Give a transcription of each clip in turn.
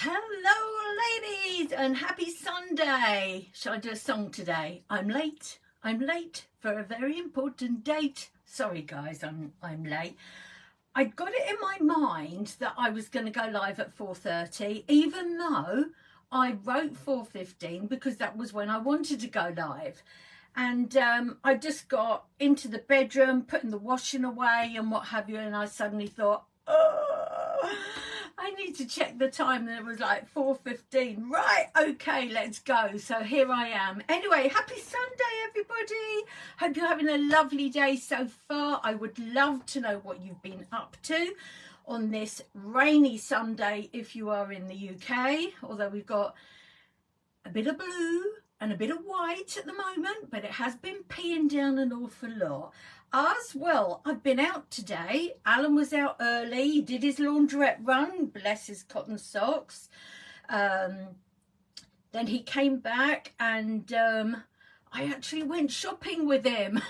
Hello ladies and happy Sunday. Shall I do a song today? I'm late for a very important date. Sorry guys, I'm late. I'd got it in my mind that I was going to go live at 4:30, even though I wrote 4:15 because that was when I wanted to go live. And I just got into the bedroom, putting the washing away and what have you, and I suddenly thought, oh, I need to check the time, and it was like 4:15. Right, okay, let's go. So here I am. Anyway, happy Sunday, everybody. Hope you're having a lovely day so far. I would love to know what you've been up to on this rainy Sunday if you are in the UK, although we've got a bit of blue and a bit of white at the moment, but it has been peeing down an awful lot. As well, I've been out today. Alan was out early. He did his laundrette run, bless his cotton socks. Then he came back and I actually went shopping with him.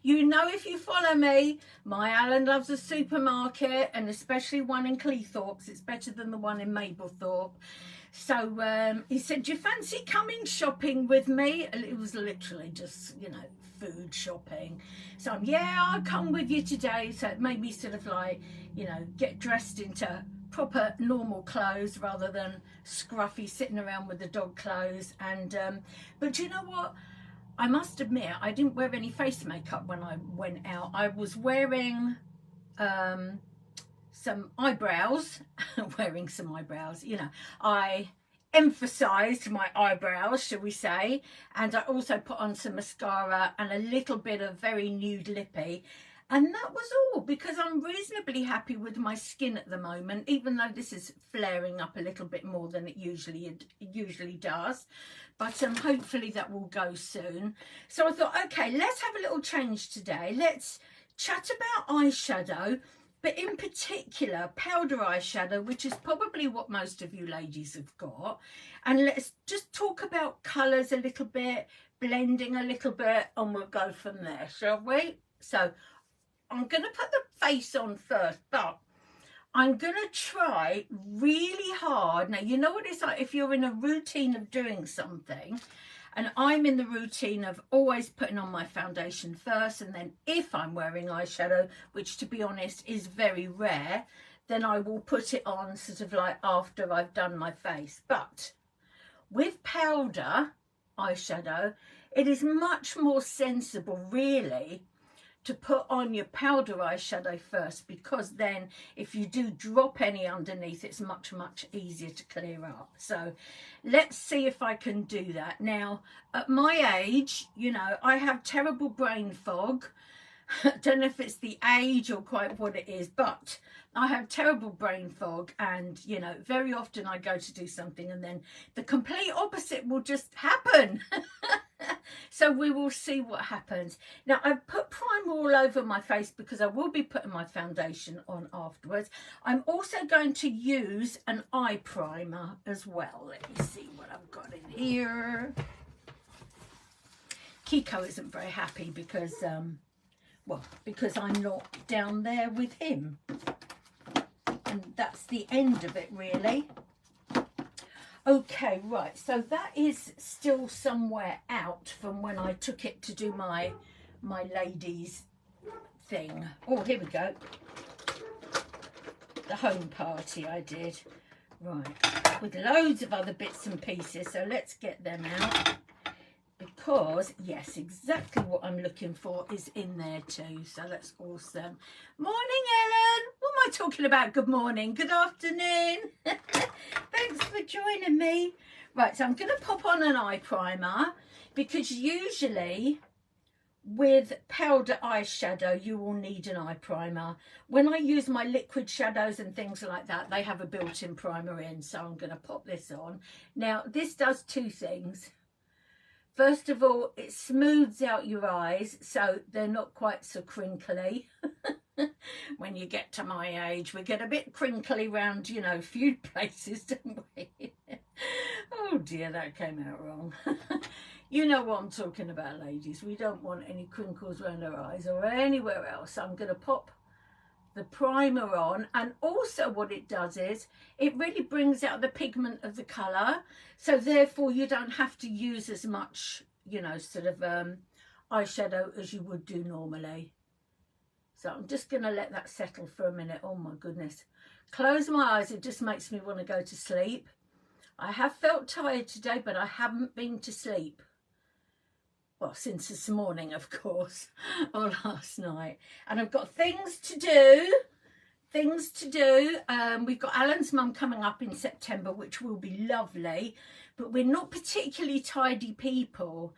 You know, if you follow me, my Alan loves a supermarket, and especially one in Cleethorpes. It's better than the one in Mablethorpe. So he said, do you fancy coming shopping with me? And it was literally just, you know, food shopping. So yeah, I'll come with you today. So it made me sort of like, you know, get dressed into proper normal clothes rather than scruffy sitting around with the dog clothes. And but you know what, I must admit, I didn't wear any face makeup when I went out. I was wearing some eyebrows, wearing some eyebrows, you know, I emphasized my eyebrows, shall we say, and I also put on some mascara and a little bit of very nude lippy, and that was all, because I'm reasonably happy with my skin at the moment, even though this is flaring up a little bit more than it usually does, but hopefully that will go soon. So I thought, okay, let's have a little change today. Let's chat about eyeshadow, but in particular powder eyeshadow, which is probably what most of you ladies have got. And let's just talk about colours a little bit, blending a little bit, and we'll go from there, shall we? So I'm going to put the face on first, but I'm going to try really hard. Now, you know what it's like if you're in a routine of doing something, and I'm in the routine of always putting on my foundation first, and then if I'm wearing eyeshadow, which to be honest is very rare, then I will put it on sort of like after I've done my face. But with powder eyeshadow, it is much more sensible really to put on your powder eyeshadow first, because then if you do drop any underneath, it's much easier to clear up. So let's see if I can do that. Now, at my age, you know, I have terrible brain fog. I don't know if it's the age or quite what it is, but I have terrible brain fog, and you know, very often I go to do something and then the complete opposite will just happen. So we will see what happens. Now, I've put primer all over my face because I will be putting my foundation on afterwards. I'm also going to use an eye primer as well. Let me see what I've got in here. Kiko isn't very happy because well, because I'm not down there with him, and that's the end of it really. Okay, right, so that is still somewhere out from when I took it to do my ladies thing. Oh, here we go, the home party I did, right, with loads of other bits and pieces. So let's get them out, because yes, exactly what I'm looking for is in there too. So that's awesome. Morning, Ellen. What am I talking about? Good morning, good afternoon. Thanks for joining me. Right, so I'm going to pop on an eye primer, because usually with powder eyeshadow you will need an eye primer. When I use my liquid shadows and things like that, they have a built-in primer in, so I'm going to pop this on. Now, this does two things. First of all, it smooths out your eyes so they're not quite so crinkly. When you get to my age, we get a bit crinkly round, you know, few places, don't we? Oh dear, that came out wrong. You know what I'm talking about, ladies. We don't want any crinkles around our eyes or anywhere else. I'm going to pop the primer on, and also what it does is it really brings out the pigment of the colour, so therefore you don't have to use as much, you know, sort of eyeshadow as you would do normally. So I'm just going to let that settle for a minute. Oh my goodness, close my eyes, it just makes me want to go to sleep. I have felt tired today, but I haven't been to sleep. Well, since this morning, of course, or last night. And I've got things to do. We've got Alan's mum coming up in September, which will be lovely. But we're not particularly tidy people.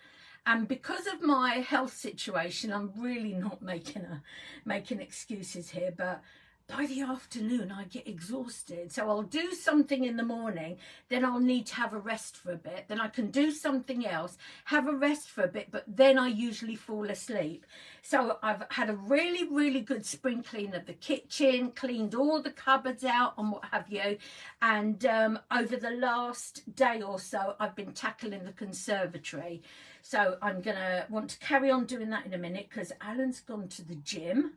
And because of my health situation, I'm really not making excuses here. But by the afternoon, I get exhausted. So I'll do something in the morning, then I'll need to have a rest for a bit. Then I can do something else, have a rest for a bit, but then I usually fall asleep. So I've had a really, really good spring clean of the kitchen, cleaned all the cupboards out and what have you. And over the last day or so, I've been tackling the conservatory. So I'm going to want to carry on doing that in a minute because Alan's gone to the gym.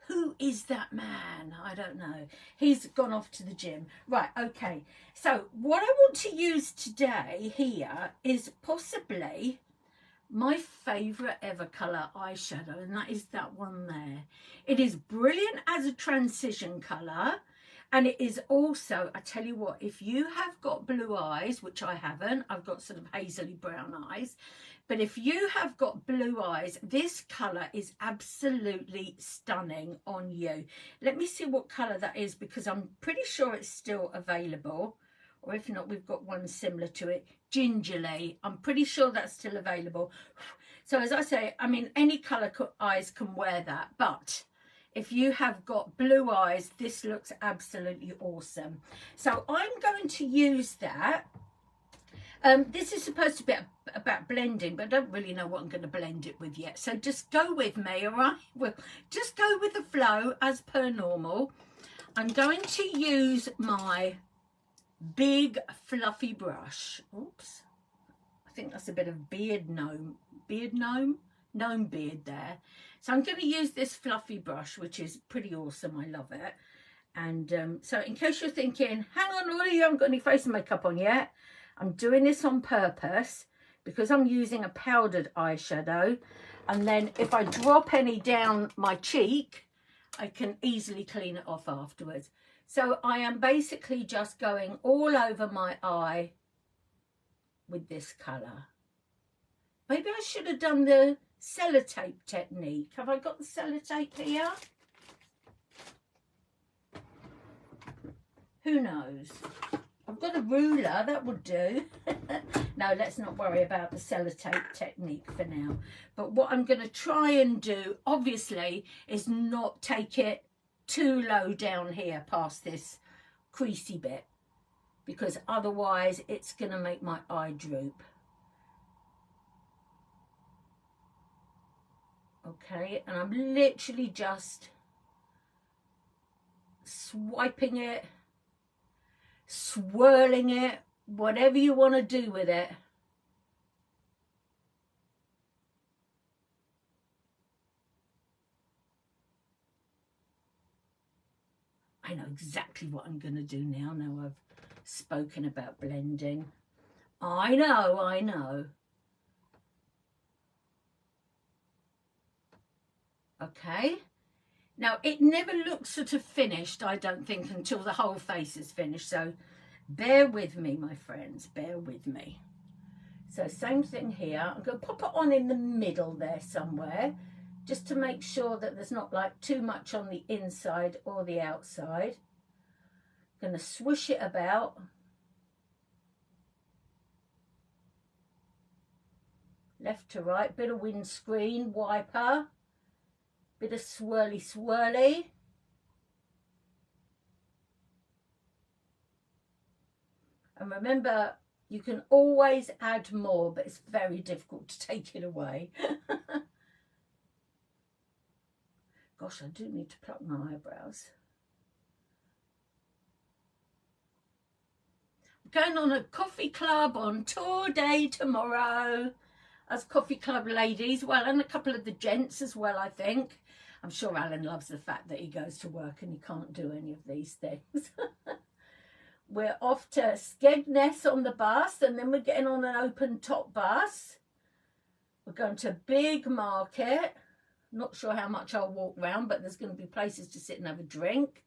Who is that man? I don't know. He's gone off to the gym. Right, okay. So what I want to use today here is possibly my favourite ever colour eyeshadow, and that is that one there. It is brilliant as a transition colour, and it is also, I tell you what, if you have got blue eyes, which I haven't, I've got sort of hazily brown eyes, but if you have got blue eyes, this colour is absolutely stunning on you. Let me see what colour that is, because I'm pretty sure it's still available. Or if not, we've got one similar to it. Gingerly. I'm pretty sure that's still available. So as I say, I mean, any colour eyes can wear that. But if you have got blue eyes, this looks absolutely awesome. So I'm going to use that. This is supposed to be about blending, but I don't really know what I'm going to blend it with yet. So just go with me, all right? Well, just go with the flow as per normal. I'm going to use my big fluffy brush. Oops. I think that's a bit of gnome beard there. So I'm going to use this fluffy brush, which is pretty awesome. I love it. And so in case you're thinking, hang on, Laura, you haven't got any face makeup on yet. I'm doing this on purpose because I'm using a powdered eyeshadow, and then if I drop any down my cheek, I can easily clean it off afterwards. So I am basically just going all over my eye with this colour. Maybe I should have done the sellotape technique. Have I got the sellotape here? Who knows? I've got a ruler, that would do. No, let's not worry about the sellotape technique for now. But what I'm going to try and do, obviously, is not take it too low down here past this creasy bit, because otherwise it's going to make my eye droop. Okay, and I'm literally just swiping it, swirling it, whatever you want to do with it. I know exactly what I'm going to do now I've spoken about blending. I know. Okay. Now, it never looks sort of finished, I don't think, until the whole face is finished. So bear with me, my friends, bear with me. So same thing here. I'm going to pop it on in the middle there somewhere, just to make sure that there's not like too much on the inside or the outside. I'm going to swish it about. Left to right, bit of windscreen, wiper. Bit of swirly swirly. And remember, you can always add more, but it's very difficult to take it away. Gosh, I do need to pluck my eyebrows. I'm going on a coffee club on tour day tomorrow. As coffee club ladies, well, and a couple of the gents as well, I think. I'm sure Alan loves the fact that he goes to work and he can't do any of these things. We're off to Skegness on the bus, and then we're getting on an open top bus. We're going to Big Market. Not sure how much I'll walk round, but there's going to be places to sit and have a drink.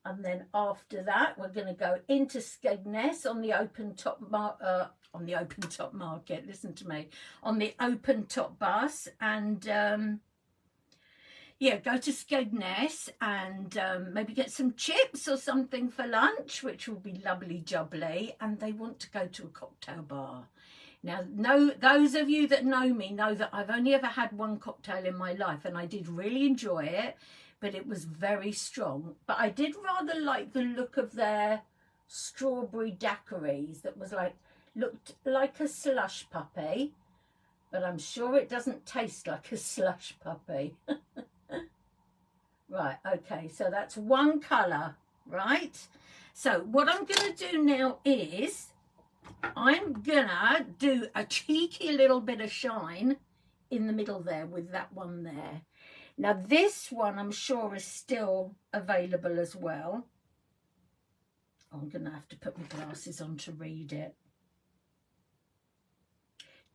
And then after that, we're going to go into Skegness on the open top market. Listen to me, on the open top bus, and yeah, go to Skegness and maybe get some chips or something for lunch, which will be lovely jubbly. And they want to go to a cocktail bar. Now, those of you that know me know that I've only ever had one cocktail in my life, and I did really enjoy it, but it was very strong. But I did rather like the look of their strawberry daiquiris that was looked like a slush puppy, but I'm sure it doesn't taste like a slush puppy. Right, okay, so that's one colour, right? So what I'm going to do now is I'm going to do a cheeky little bit of shine in the middle there with that one there. Now this one I'm sure is still available as well. I'm going to have to put my glasses on to read it.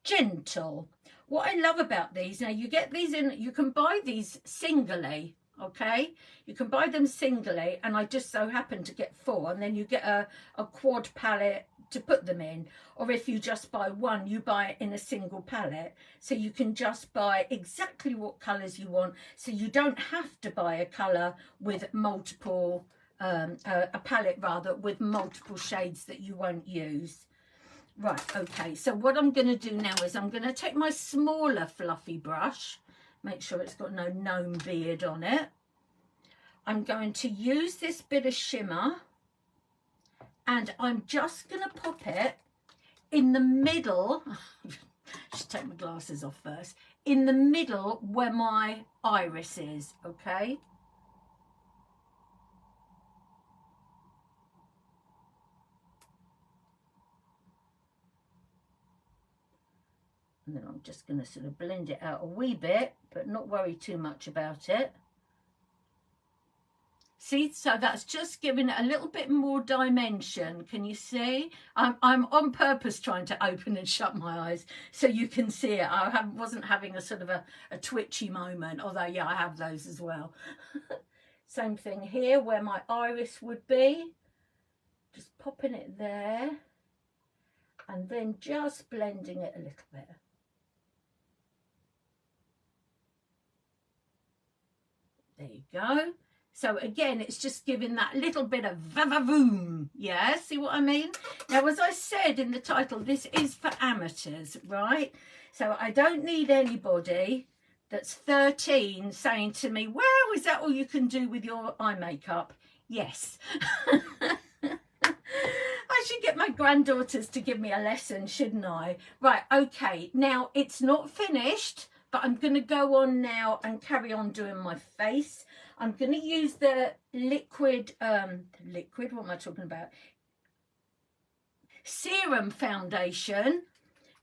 Gentle. What I love about these, now you get these in, you can buy these singly. Okay, you can buy them singly, and I just so happen to get 4, and then you get a quad palette to put them in. Or if you just buy one, you buy it in a single palette, so you can just buy exactly what colours you want, so you don't have to buy a colour with multiple a palette rather with multiple shades that you won't use. Right, okay, so what I'm going to do now is I'm going to take my smaller fluffy brush. Make sure it's got no gnome beard on it. I'm going to use this bit of shimmer, and I'm just going to pop it in the middle. Just take my glasses off first. In the middle where my iris is, okay? And then I'm just going to sort of blend it out a wee bit, but not worry too much about it. See, so that's just giving it a little bit more dimension. Can you see? I'm on purpose trying to open and shut my eyes so you can see it. Wasn't having a sort of a twitchy moment, although, yeah, I have those as well. Same thing here where my iris would be. Just popping it there and then just blending it a little bit. There you go. So again, it's just giving that little bit of va-va-voom. Yeah, see what I mean? Now, as I said in the title, this is for amateurs, right? So I don't need anybody that's 13 saying to me, well, is that all you can do with your eye makeup? Yes. I should get my granddaughters to give me a lesson, shouldn't I? Right, okay. Now, it's not finished, but I'm going to go on now and carry on doing my face. I'm going to use the liquid, what am I talking about? Serum foundation,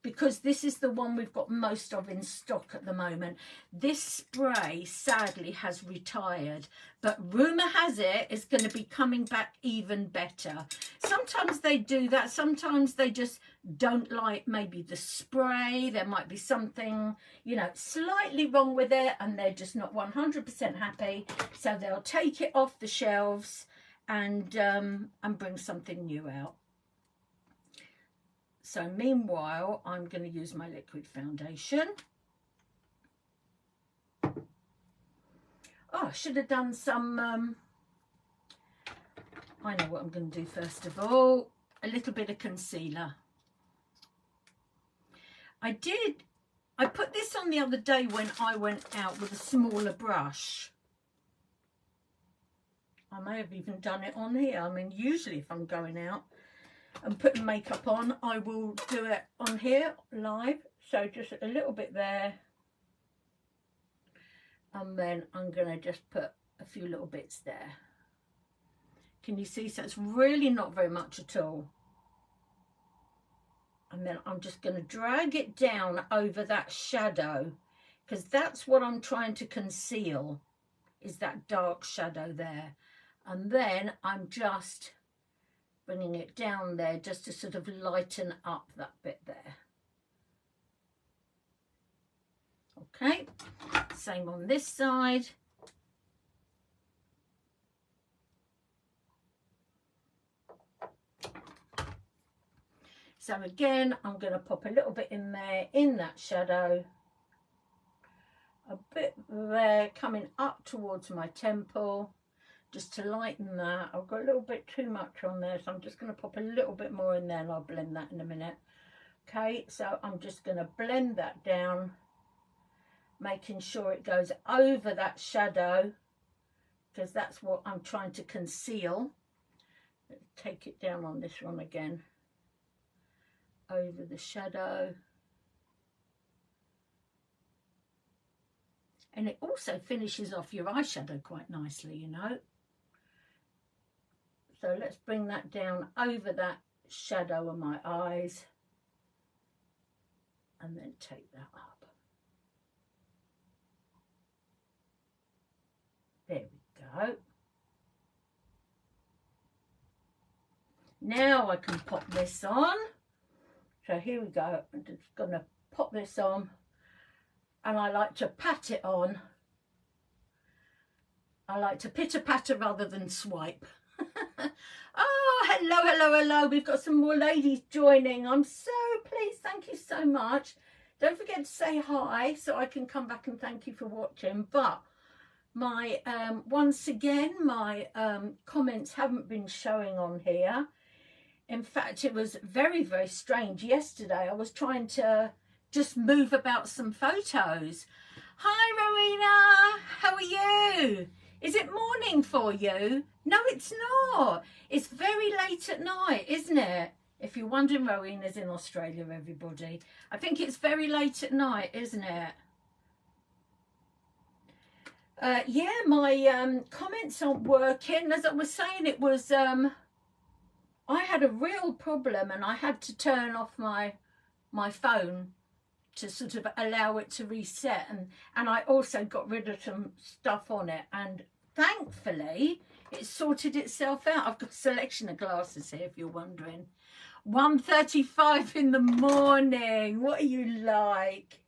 because this is the one we've got most of in stock at the moment. This spray sadly has retired, but rumour has it it's going to be coming back even better. Sometimes they do that, sometimes they just don't like maybe the spray. There might be something, you know, slightly wrong with it, and they're just not 100% happy, so they'll take it off the shelves and bring something new out. So meanwhile, I'm going to use my liquid foundation. Oh, I should have done some, I know what I'm going to do first of all, a little bit of concealer. I put this on the other day when I went out with a smaller brush. I may have even done it on here. I mean, usually if I'm going out and putting makeup on, I will do it on here live. So just a little bit there, and then I'm going to just put a few little bits there. Can you see? So it's really not very much at all. And then I'm just going to drag it down over that shadow. because that's what I'm trying to conceal, is that dark shadow there. And then I'm just bringing it down there just to sort of lighten up that bit there. Okay, same on this side. So again, I'm going to pop a little bit in there, in that shadow. A bit there, coming up towards my temple, just to lighten that. I've got a little bit too much on there, so I'm just going to pop a little bit more in there, and I'll blend that in a minute. Okay, so I'm just going to blend that down, making sure it goes over that shadow, because that's what I'm trying to conceal. Let's take it down on this one again, over the shadow. And it also finishes off your eyeshadow quite nicely, you know. So let's bring that down over that shadow of my eyes, and then take that up. There we go. Now I can pop this on. So here we go. I'm just going to pop this on, and I like to pat it on. I like to pitter-patter rather than swipe. Oh, hello, hello, hello. We've got some more ladies joining. I'm so pleased. Thank you so much. Don't forget to say hi so I can come back and thank you for watching. But my once again, my comments haven't been showing on here. In fact, it was very, very strange. Yesterday, I was trying to just move about some photos. Hi, Rowena. How are you? Is it morning for you? No, it's not. It's very late at night, isn't it? If you're wondering, Rowena's in Australia, everybody. I think it's very late at night, isn't it? Yeah, my comments aren't working. As I was saying, it was... I had a real problem, and I had to turn off my phone to sort of allow it to reset, and I also got rid of some stuff on it, and thankfully it sorted itself out. I've got a selection of glasses here, if you're wondering. 1:35 in the morning. What are you like?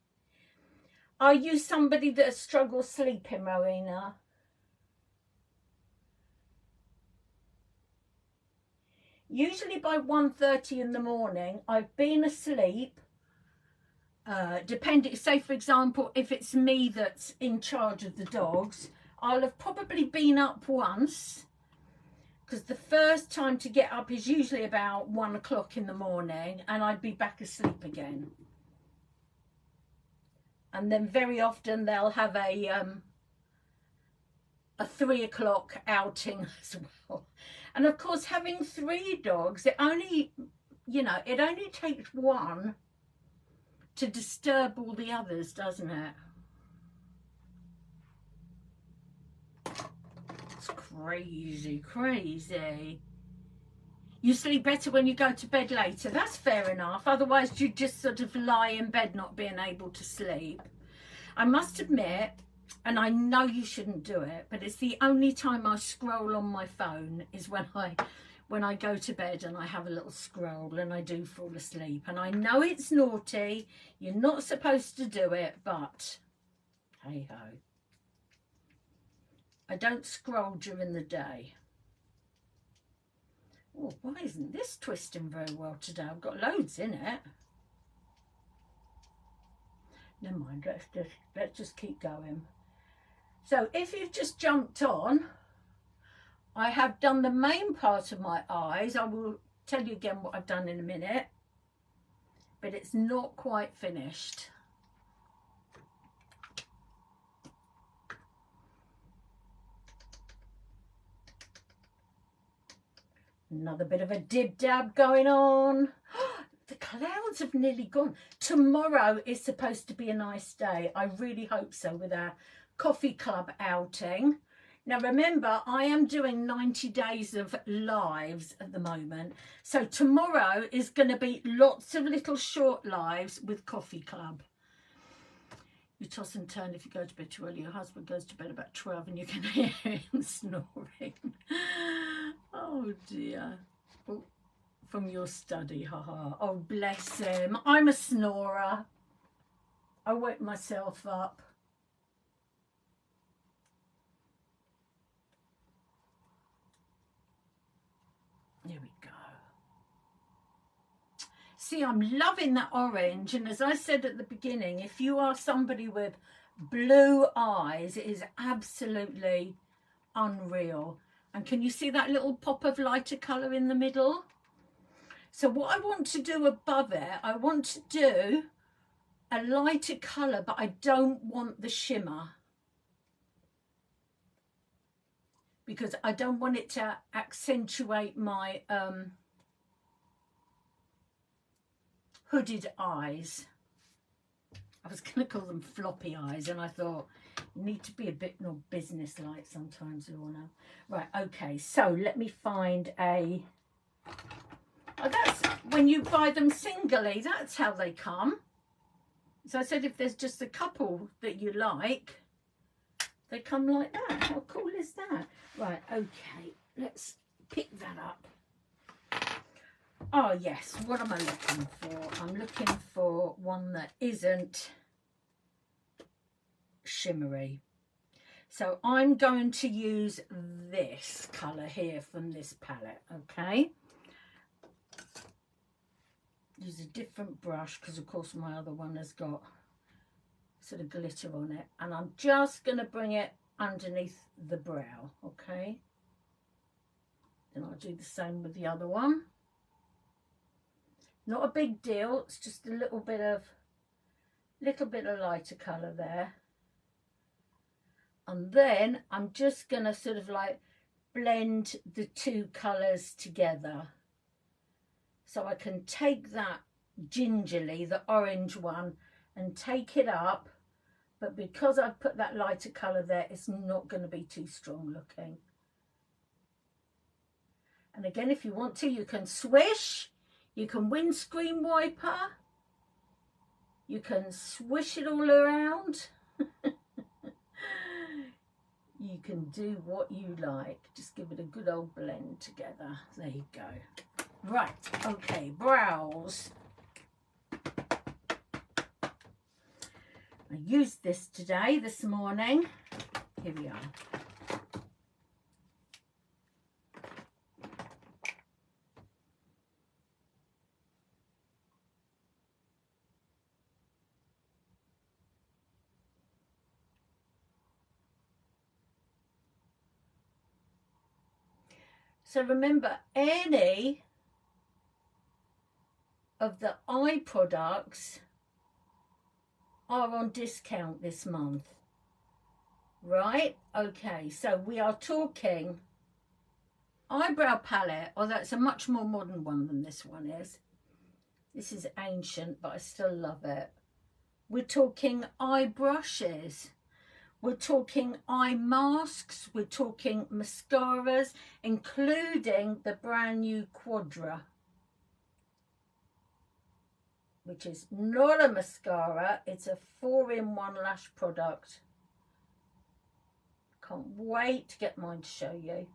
Are you somebody that struggles sleeping, Rowena? Usually by 1:30 in the morning, I've been asleep. Depending, say for example, if it's me that's in charge of the dogs, I'll have probably been up once, because the first time to get up is usually about 1 o'clock in the morning, and I'd be back asleep again. And then very often they'll have a 3 o'clock outing as well. And of course, having 3 dogs, it only, you know, it only takes one to disturb all the others, doesn't it? It's crazy, crazy. You sleep better when you go to bed later. That's fair enough. Otherwise, you just sort of lie in bed not being able to sleep. I must admit, and I know you shouldn't do it, but it's the only time I scroll on my phone is when I go to bed and I have a little scroll and I do fall asleep. And I know it's naughty. You're not supposed to do it, but hey ho. I don't scroll during the day. Oh, why isn't this twisting very well today? I've got loads in it. Never mind, let's just keep going. So if you've just jumped on, I have done the main part of my eyes. I will tell you again what I've done in a minute, but it's not quite finished. Another bit of a dib-dab going on. The clouds have nearly gone. Tomorrow is supposed to be a nice day. I really hope so, with our coffee club outing. Now remember, I am doing 90 days of lives at the moment. So tomorrow is going to be lots of little short lives with coffee club. You toss and turn if you go to bed too early. Your husband goes to bed about 12 and you can hear him snoring. Oh dear. Oh, from your study, haha. Oh, bless him. I'm a snorer. I wake myself up. There we go. See, I'm loving that orange. And as I said at the beginning, if you are somebody with blue eyes, it is absolutely unreal. And can you see that little pop of lighter colour in the middle? So what I want to do above it, I want to do a lighter colour, but I don't want the shimmer, because I don't want it to accentuate my hooded eyes. I was going to call them floppy eyes, and I thought, you need to be a bit more business-like sometimes, Lorna. Right, okay, so let me find a... Oh, that's when you buy them singly, that's how they come. So I said if there's just a couple that you like, they come like that. How cool is that? Right, okay, let's pick that up. Oh yes, what am I looking for? I'm looking for one that isn't shimmery. So I'm going to use this colour here from this palette, okay? Use a different brush because of course my other one has got sort of glitter on it, and I'm just going to bring it underneath the brow, okay? Then I'll do the same with the other one. Not a big deal, it's just a little bit of lighter colour there. And then I'm just going to sort of like blend the two colours together. So I can take that gingerly, the orange one, and take it up. But because I've put that lighter colour there, it's not going to be too strong looking. And again, if you want to, you can swish. You can windscreen wiper. You can swish it all around. You can do what you like. Just give it a good old blend together. There you go. Right, okay, brows. I used this this morning. Here we are. So remember, any of the eye products are on discount this month, right? Okay, so we are talking eyebrow palette. Oh, that's a much more modern one than this one is. This is ancient, but I still love it. We're talking eye brushes. We're talking eye masks. We're talking mascaras, including the brand new Quadra, which is not a mascara. It's a 4-in-1 lash product. Can't wait to get mine to show you.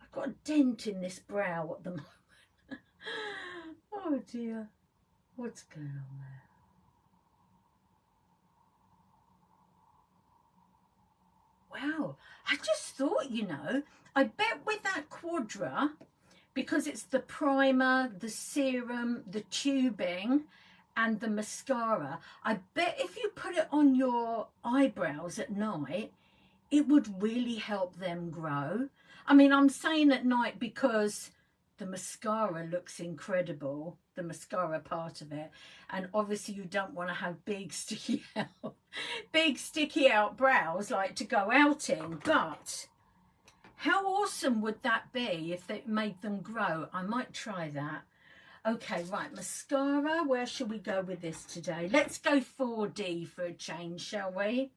I've got a dent in this brow at the moment. Oh dear. What's going on there? Wow, I just thought, you know, I bet with that Quadra, because it's the primer, the serum, the tubing, and the mascara, I bet if you put it on your eyebrows at night, it would really help them grow. I mean, I'm saying at night because the mascara looks incredible, the mascara part of it, and obviously you don't want to have big sticky out brows like to go out in, but how awesome would that be if it made them grow? I might try that. Okay, right, mascara, where should we go with this today? Let's go 4D for a change, shall we?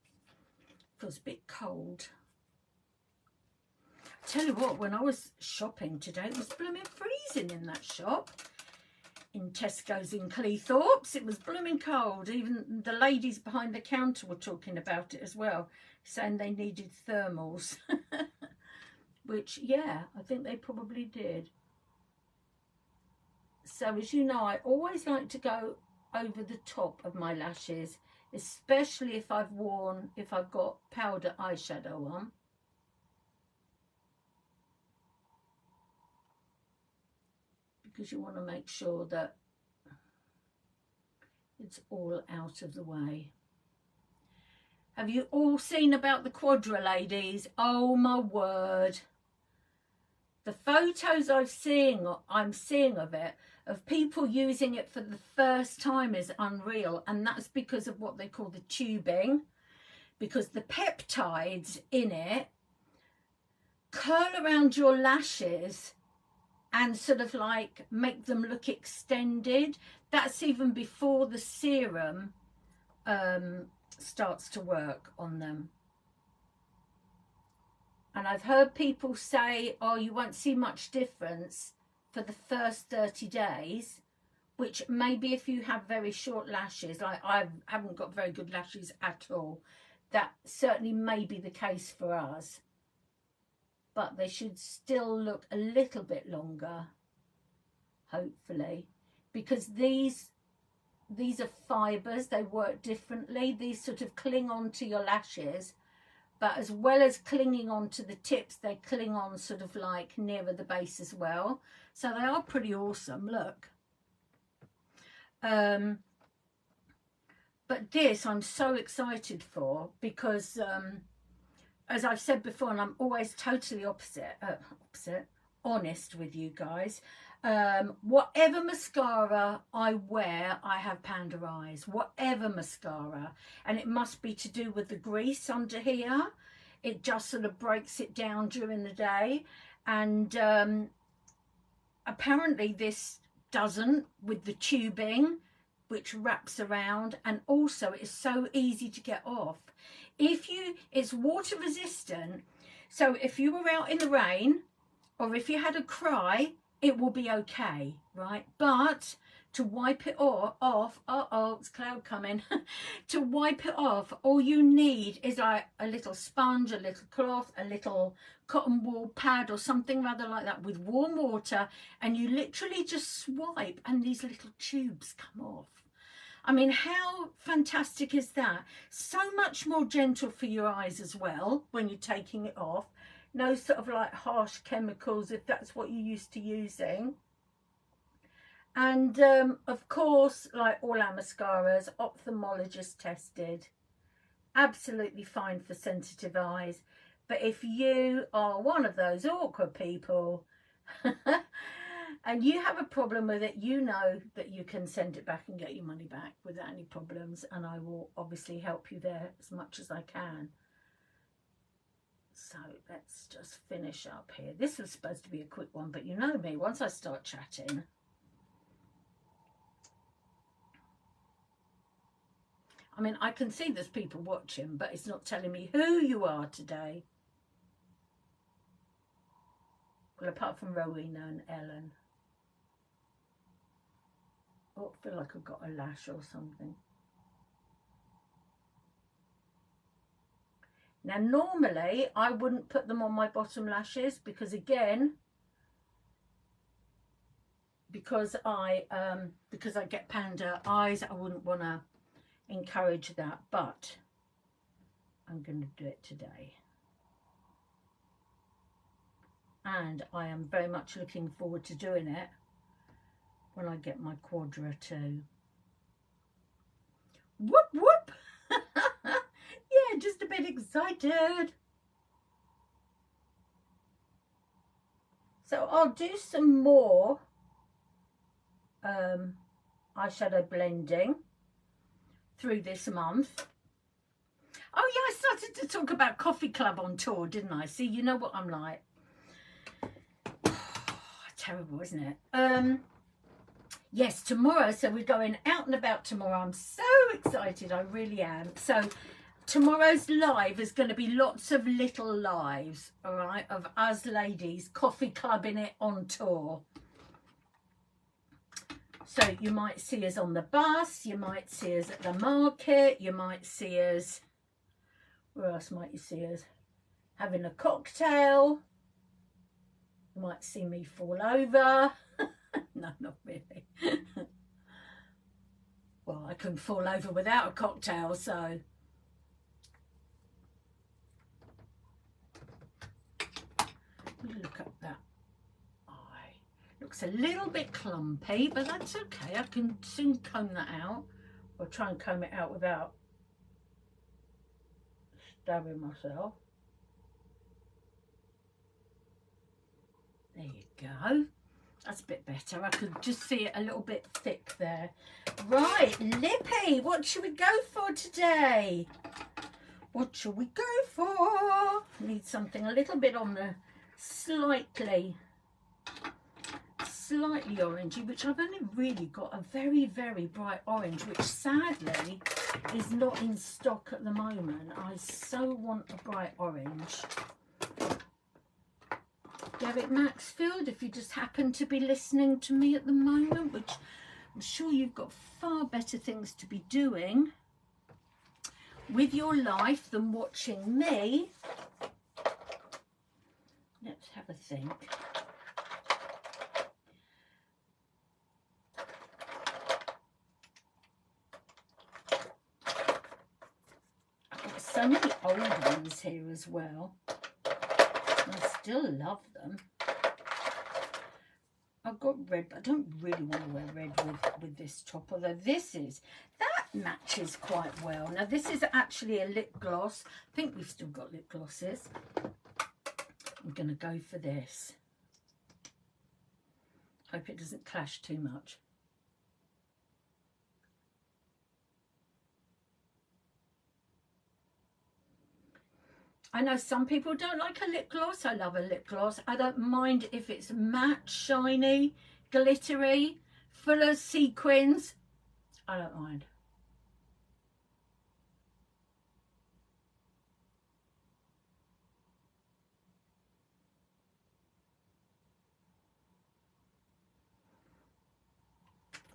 Feels a bit cold. Tell you what, when I was shopping today, it was blooming freezing in that shop. In Tesco's in Cleethorpes, it was blooming cold. Even the ladies behind the counter were talking about it as well, saying they needed thermals. Which, yeah, I think they probably did. So, as you know, I always like to go over the top of my lashes, especially if I've got powder eyeshadow on. Because you want to make sure that it's all out of the way. Have you all seen about the Quadra, ladies? Oh my word. The photos I'm seeing of it, of people using it for the first time, is unreal. And that's because of what they call the tubing. Because the peptides in it curl around your lashes and sort of like make them look extended. That's even before the serum starts to work on them. And I've heard people say, oh, you won't see much difference for the first 30 days, which maybe if you have very short lashes, like I haven't got very good lashes at all, that certainly may be the case for us. But they should still look a little bit longer, hopefully, because these are fibres, they work differently. These sort of cling on to your lashes, but as well as clinging on to the tips, they cling on sort of like nearer the base as well. So they are pretty awesome, look. But this I'm so excited for because, as I've said before, and I'm always totally honest with you guys, whatever mascara I wear, I have panda eyes, whatever mascara. And it must be to do with the grease under here. It just sort of breaks it down during the day. And apparently this doesn't with the tubing, which wraps around. And also it's so easy to get off. It's water resistant. So if you were out in the rain or if you had a cry, it will be okay, right? But to wipe it off, it's cloud coming. To wipe it off, all you need is like a little sponge, a little cloth, a little cotton wool pad or something rather like that with warm water, and you literally just swipe and these little tubes come off. I mean, how fantastic is that? So much more gentle for your eyes as well when you're taking it off. No sort of like harsh chemicals if that's what you're used to using. And of course, like all our mascaras, ophthalmologist tested. Absolutely fine for sensitive eyes. But if you are one of those awkward people and you have a problem with it, you know that you can send it back and get your money back without any problems. And I will obviously help you there as much as I can. So let's just finish up here. This was supposed to be a quick one, but you know me, once I start chatting. I mean, I can see there's people watching, but it's not telling me who you are today. Well, apart from Rowena and Ellen. Oh, I feel like I've got a lash or something. Now, normally, I wouldn't put them on my bottom lashes because, again, because I get panda eyes, I wouldn't want to encourage that, but I'm going to do it today. And I am very much looking forward to doing it when I get my Quadra too. Whoop, whoop. Yeah, just a bit excited. So I'll do some more eyeshadow blending through this month. Oh yeah, I started to talk about Coffee Club on tour, didn't I? See, you know what I'm like. Terrible, isn't it? Yes, tomorrow, so we're going out and about tomorrow. I'm so excited, I really am. So tomorrow's live is going to be lots of little lives, all right, of us ladies coffee clubbing it on tour. So you might see us on the bus, you might see us at the market, you might see us, where else might you see us? Having a cocktail. You might see me fall over. No, not really. Well, I couldn't fall over without a cocktail, so. Look at that eye. Looks a little bit clumpy, but that's okay. I can soon comb that out. Or try and comb it out without stabbing myself. There you go. That's a bit better. I could just see it a little bit thick there. Right, Lippy, what should we go for today? What should we go for? Need something a little bit on the slightly orangey, which I've only really got a very, very bright orange, which sadly is not in stock at the moment. I so want a bright orange. Derek Maxfield, if you just happen to be listening to me at the moment, which I'm sure you've got far better things to be doing with your life than watching me. Let's have a think. I've got so many old ones here as well. I still love them. I've got red, but I don't really want to wear red with this top, although that matches quite well. Now this is actually a lip gloss. I think we've still got lip glosses. I'm going to go for this. Hope it doesn't clash too much. I know some people don't like a lip gloss. I love a lip gloss. I don't mind if it's matte, shiny, glittery, full of sequins. I don't mind.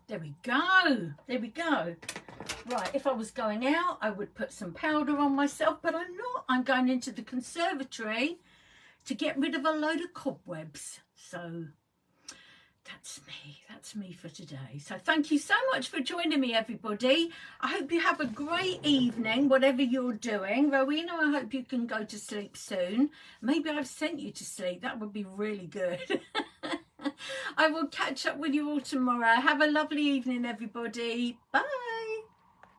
There we go. There we go. Right, if I was going out, I would put some powder on myself, but I'm not. I'm going into the conservatory to get rid of a load of cobwebs. So that's me for today. So thank you so much for joining me, everybody. I hope you have a great evening, whatever you're doing. Rowena, I hope you can go to sleep soon. Maybe I've sent you to sleep. That would be really good. I will catch up with you all tomorrow. Have a lovely evening, everybody. Bye.